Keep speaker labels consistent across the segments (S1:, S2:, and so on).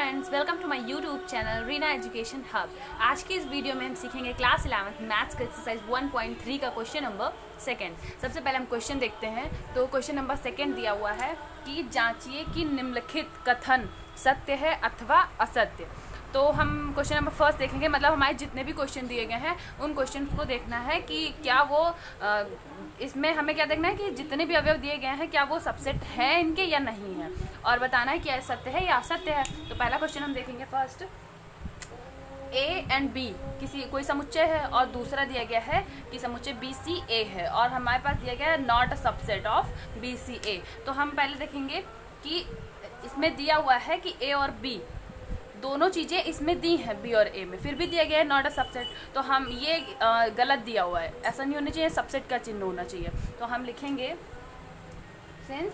S1: Friends, welcome to my YouTube channel Reena education hub. आज की इस वीडियो में हम सीखेंगे क्लास 11 मैथ्स का एक्सरसाइज 1.3 का क्वेश्चन नंबर सेकंड। सबसे पहले हम क्वेश्चन देखते हैं। तो क्वेश्चन नंबर सेकंड दिया हुआ है कि जांचिए कि निम्नलिखित कथन सत्य है अथवा असत्य। तो हम क्वेश्चन नंबर फर्स्ट देखेंगे, मतलब हमारे जितने भी क्वेश्चन दिए गए हैं उन क्वेश्चन को देखना है कि क्या वो इसमें हमें क्या देखना है कि जितने भी अवयव दिए गए हैं क्या वो सबसेट है इनके या नहीं है, और बताना है कि सत्य है या असत्य है। तो पहला क्वेश्चन हम देखेंगे फर्स्ट, ए एंड बी किसी कोई समुच्चय है और दूसरा दिया गया है कि समुच्चय बी सी ए है, और हमारे पास दिया गया है not a subset of B C A. तो हम पहले देखेंगे कि इसमें दिया हुआ है कि ए और बी दोनों चीज़ें इसमें दी हैं बी और ए में, फिर भी दिया गया है नॉट अ सबसेट। तो हम ये गलत दिया हुआ है, ऐसा नहीं होना चाहिए, सबसेट का चिन्ह होना चाहिए। तो हम लिखेंगे सिंस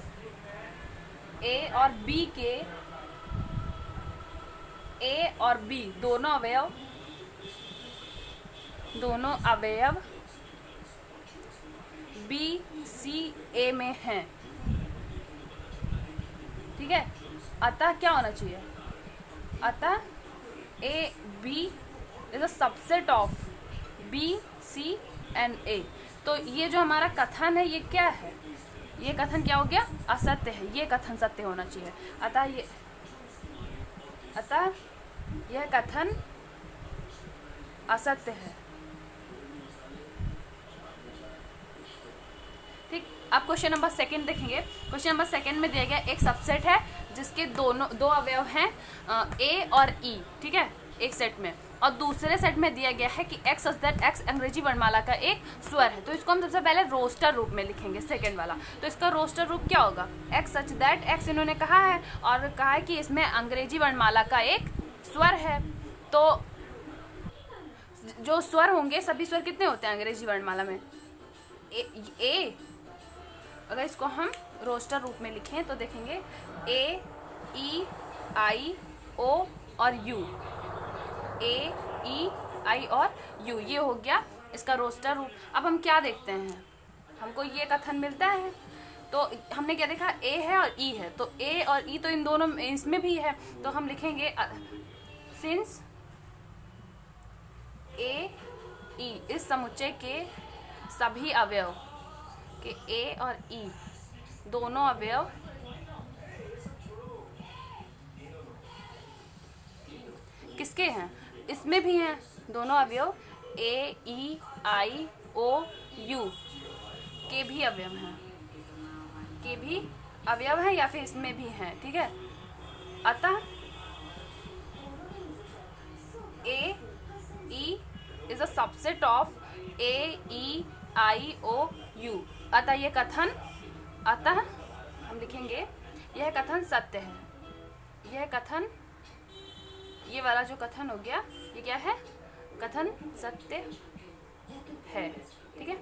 S1: ए और बी के ए और बी दोनों अवयव बी सी ए में हैं, ठीक है। अतः क्या होना चाहिए, अतः A B is a subset of B C and A. तो ये जो हमारा कथन है ये क्या है, ये कथन क्या हो गया, असत्य है। ये कथन सत्य होना चाहिए। अतः यह कथन असत्य है, ठीक। अब क्वेश्चन नंबर सेकंड देखेंगे। क्वेश्चन नंबर सेकंड में दिया गया एक सबसेट है जिसके दो अवयव हैं ए और ई, ठीक है, एक सेट में, और दूसरे सेट में दिया गया है कि एक्स सच दैट एक्स अंग्रेजी वर्णमाला का एक स्वर है। तो इसको हम सबसे पहले रोस्टर रूप में लिखेंगे, सेकंड वाला। तो इसका रोस्टर रूप क्या होगा, एक्स सच दैट एक्स इन्होंने कहा है और कहा है कि इसमें अंग्रेजी वर्णमाला का एक स्वर है। तो जो स्वर होंगे, सभी स्वर कितने होते हैं अंग्रेजी वर्णमाला में, ए। अगर इसको हम रोस्टर रूप में लिखें तो देखेंगे ए ई आई ओ और यू, ए ई आई और यू, ये हो गया इसका रोस्टर रूप। अब हम क्या देखते हैं, हमको ये कथन मिलता है। तो हमने क्या देखा, ए है और ई है, तो ए और ई तो इन दोनों इसमें भी है। तो हम लिखेंगे सिंस ए ई इस समुच्चय के सभी अवयव के ए और ई दोनों अवयव किसके हैं, इसमें भी हैं दोनों अवयव, ए ई आई ओ यू के भी अवयव हैं, या फिर इसमें भी हैं, ठीक है। अतः A E is a subset of A E I O U. अतः हम लिखेंगे यह कथन सत्य है। यह कथन, ये वाला जो कथन हो गया, ये क्या है, कथन सत्य है, ठीक है।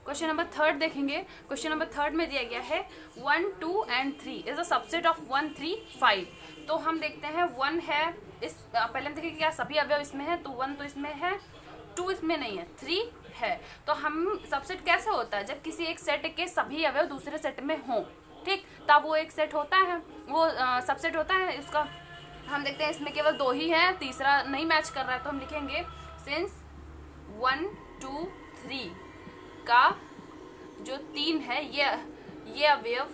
S1: क्वेश्चन नंबर थर्ड देखेंगे। क्वेश्चन नंबर थर्ड में दिया गया है 1 2 and 3 is a subset of 1 3 5। तो हम देखते हैं 1 है, इस पहले हम देखेंगे क्या सभी अवयव इसमें है, तो 1 तो इसमें है, 2 इसमें नहीं है, 3 है। तो हम सबसेट कैसे होता है, जब किसी एक सेट के सभी अवयव दूसरे सेट में हों, ठीक, तब वो एक सेट होता है, वो सबसेट होता है। इसका हम देखते हैं इसमें केवल 2 ही है, तीसरा नहीं मैच कर रहा है। तो हम लिखेंगे सिंस 1 2 3 का जो 3 है, ये अवयव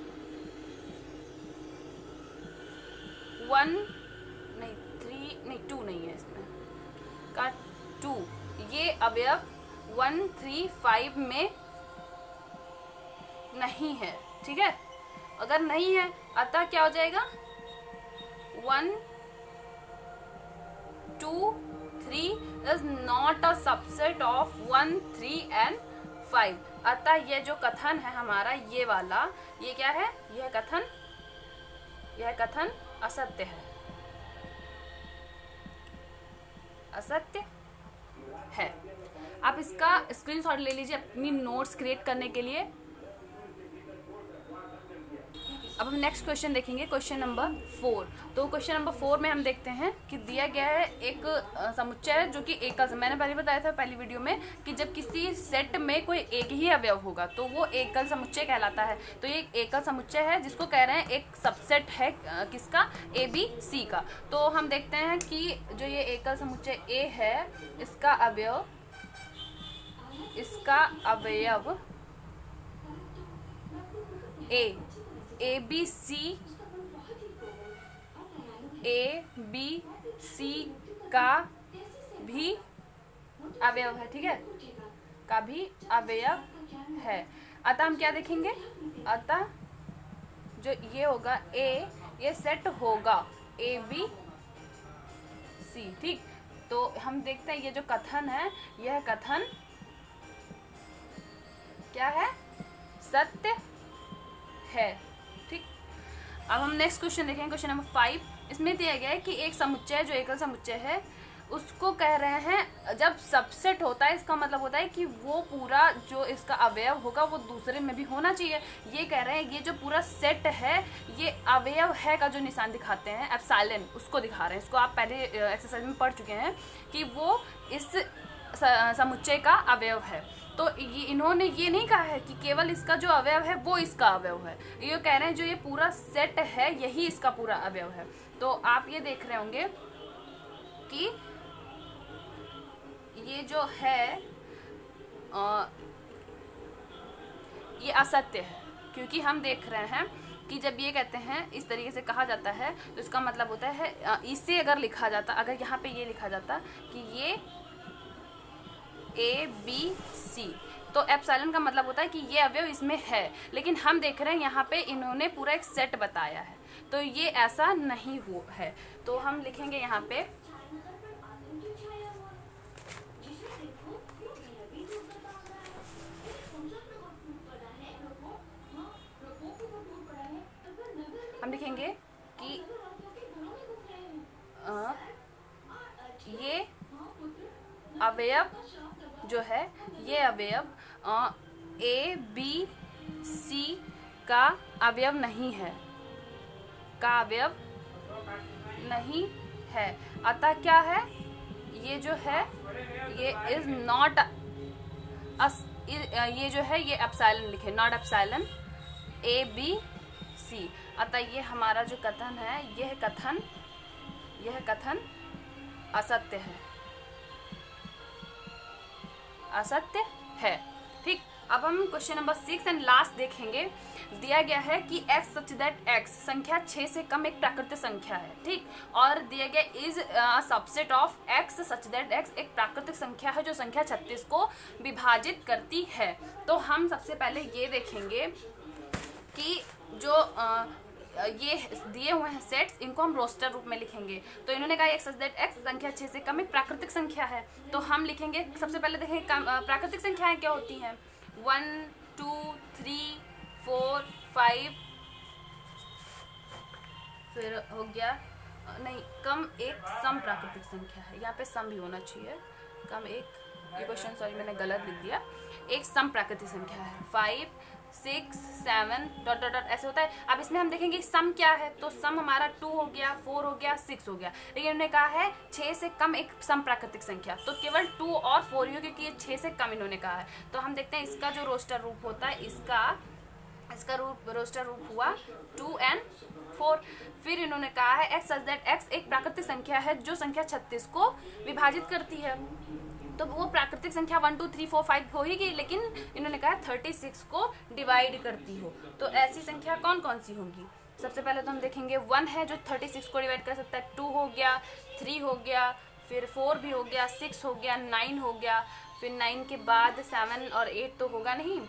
S1: 1 नहीं 3 नहीं 2 नहीं है इसमें का 2, ये अवयव 1 3 5 में नहीं है, ठीक है। अगर नहीं है अतः क्या हो जाएगा, 1 2 3 is not a subset of 1 3 and 5। अतः ये जो कथन है हमारा, ये वाला, ये क्या है, यह कथन असत्य है, असत्य है। आप इसका स्क्रीनशॉट ले लीजिए अपनी नोट्स क्रिएट करने के लिए। अब हम नेक्स्ट क्वेश्चन देखेंगे, क्वेश्चन नंबर 4। तो क्वेश्चन नंबर 4 में हम देखते हैं कि दिया गया है एक समुच्चय है जो कि एकल, मैंने पहले बताया था पहली वीडियो में कि जब किसी सेट में कोई एक ही अवयव होगा तो वो एकल समुच्चय कहलाता है। तो ये एक एकल समुच्चय है जिसको कह रहे हैं एक सबसेट है किसका, ABC का। तो हम देखते हैं कि जो ये एकल समुच्चय A है इसका अवयव ABC का भी अवयव है, ठीक है, का भी अवयव है। अतः हम क्या देखेंगे, अतः जो ये होगा A, ये सेट होगा ABC, ठीक। तो हम देखते हैं ये जो कथन है, यह कथन क्या है, सत्य है, ठीक। अब हम नेक्स्ट क्वेश्चन देखेंगे, क्वेश्चन नंबर 5। इसमें दिया गया है कि एक समुच्चय जो एकल समुच्चय है उसको कह रहे हैं जब सबसेट होता है, इसका मतलब होता है कि वो पूरा जो इसका अवयव होगा वो दूसरे में भी होना चाहिए। ये कह रहे हैं ये जो पूरा सेट है ये अवयव है का जो निशान दिखाते हैं एप्सिलॉन, उसको दिखा रहे हैं। इसको आप पहले एक्सरसाइज में पढ़ चुके हैं कि वो इस समुच्चय का अवयव है। तो ये इन्होंने ये नहीं कहा है कि केवल इसका जो अवयव है वो इसका अवयव है, ये कह रहे हैं जो ये पूरा सेट है यही इसका पूरा अवयव है। तो आप ये देख रहे होंगे कि ये जो है ये असत्य है, क्योंकि हम देख रहे हैं कि जब ये कहते हैं इस तरीके से कहा जाता है तो इसका मतलब होता है इसे अगर लिखा जाता, अगर यहाँ पे ये लिखा जाता कि ये ABC, तो एप्सिलॉन का मतलब होता है कि ये अवयव इसमें है। लेकिन हम देख रहे हैं यहाँ पे इन्होंने पूरा एक सेट बताया है, तो ये ऐसा नहीं हुआ है। तो हम लिखेंगे यहाँ पे कि ये अवयव जो है ये अवयव ABC का अवयव नहीं है, का अवयव नहीं है। अतः क्या है, ये जो है ये इज नॉट ये जो है ये एप्सिलॉन लिखे, नॉट एप्सिलॉन ABC। अतः ये हमारा जो कथन है यह कथन असत्य है, असत्य है, ठीक। अब हम क्वेश्चन नंबर 6 एंड लास्ट देखेंगे। दिया गया है कि x सच दैट x संख्या 6 से कम एक प्राकृतिक संख्या है, ठीक। और दिया गया is subset of x such that x एक प्राकृतिक संख्या है जो संख्या 36 को विभाजित करती है। तो हम सबसे पहले ये देखेंगे कि जो ये दिए हुए हैं सेट्स, इनको हम रोस्टर रूप में लिखेंगे। तो इन्होंने कहा x सच दैट x संख्या 6 से कम एक प्राकृतिक संख्या है। तो हम लिखेंगे, सबसे पहले देखेंगे प्राकृतिक संख्याएं क्या होती हैं। 1 2 3 4 5, फिर हो गया नहीं, कम एक सम प्राकृतिक संख्या है, यहाँ पे सम भी होना चाहिए, कम एक, ये क्वेश्चन सॉरी मैंने गलत लिख दिया, एक सम प्राकृतिक संख्या है। 5 6 7 डॉट डॉट डॉट ऐसे होता है। अब इसमें हम देखेंगे सम क्या है, तो सम हमारा 2 हो गया, 4 हो गया, 6 हो गया। लेकिन उन्होंने कहा है 6 से कम एक सम प्राकृतिक संख्या, तो केवल 2 और 4 ही हो, क्योंकि ये 6 से कम इन्होंने कहा है। तो हम देखते हैं इसका जो रोस्टर रूप होता है, इसका रोस्टर रूप हुआ 2 and 4। फिर इन्होंने कहा है x सच दैट x एक प्राकृतिक संख्या है जो संख्या 36 को विभाजित करती है। तो वो प्राकृतिक संख्या 1 2 3 4 5 होगी, लेकिन इन्होंने कहा 36 को डिवाइड करती हो। तो ऐसी संख्या कौन कौन सी होंगी। सबसे पहले तो हम देखेंगे 1 है जो 36 को डिवाइड कर सकता है, 2 हो गया, 3 हो गया, फिर 4 भी हो गया, 6 हो गया, 9 हो गया, फिर 9 के बाद 7 और 8 तो होगा नहीं,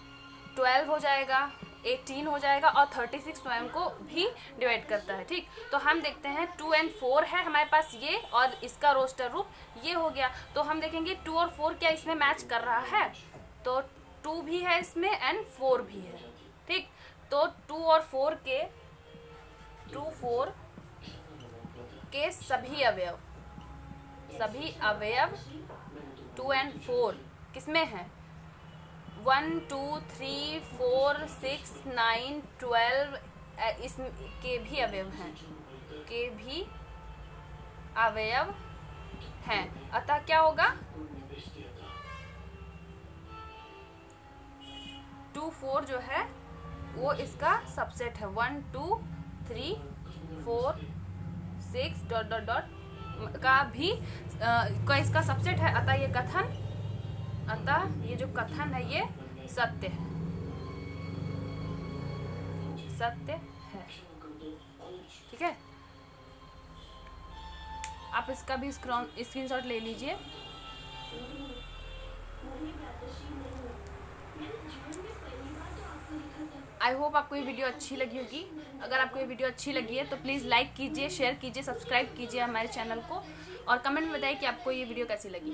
S1: 12 हो जाएगा, 18 हो जाएगा, और 36 स्वयं को भी डिवाइड करता है, ठीक। तो हम देखते हैं 2 and 4 है हमारे पास ये, और इसका रोस्टर रूप ये हो गया। तो हम देखेंगे 2 और 4 क्या इसमें मैच कर रहा है, तो 2 भी है इसमें एंड 4 भी है, ठीक। तो 2 और 4 के सभी अवयव 2 and 4 किसमें है, 1 2 3 4 6 9 12 के भी अवयव हैं, के भी अवयव हैं, अतः क्या होगा 2 4 जो है वो इसका सबसेट है। 1 2 3 4 6 डॉट डॉट डॉट का भी का इसका सबसेट है, अतः ये जो कथन है ये सत्य है, सत्य है। ठीक है, आप इसका भी स्क्रीनशॉट ले लीजिए। आई होप आपको ये वीडियो अच्छी लगी होगी। अगर आपको ये वीडियो अच्छी लगी है तो प्लीज़ लाइक कीजिए, शेयर कीजिए, सब्सक्राइब कीजिए हमारे चैनल को, और कमेंट में बताइए कि आपको ये वीडियो कैसी लगी।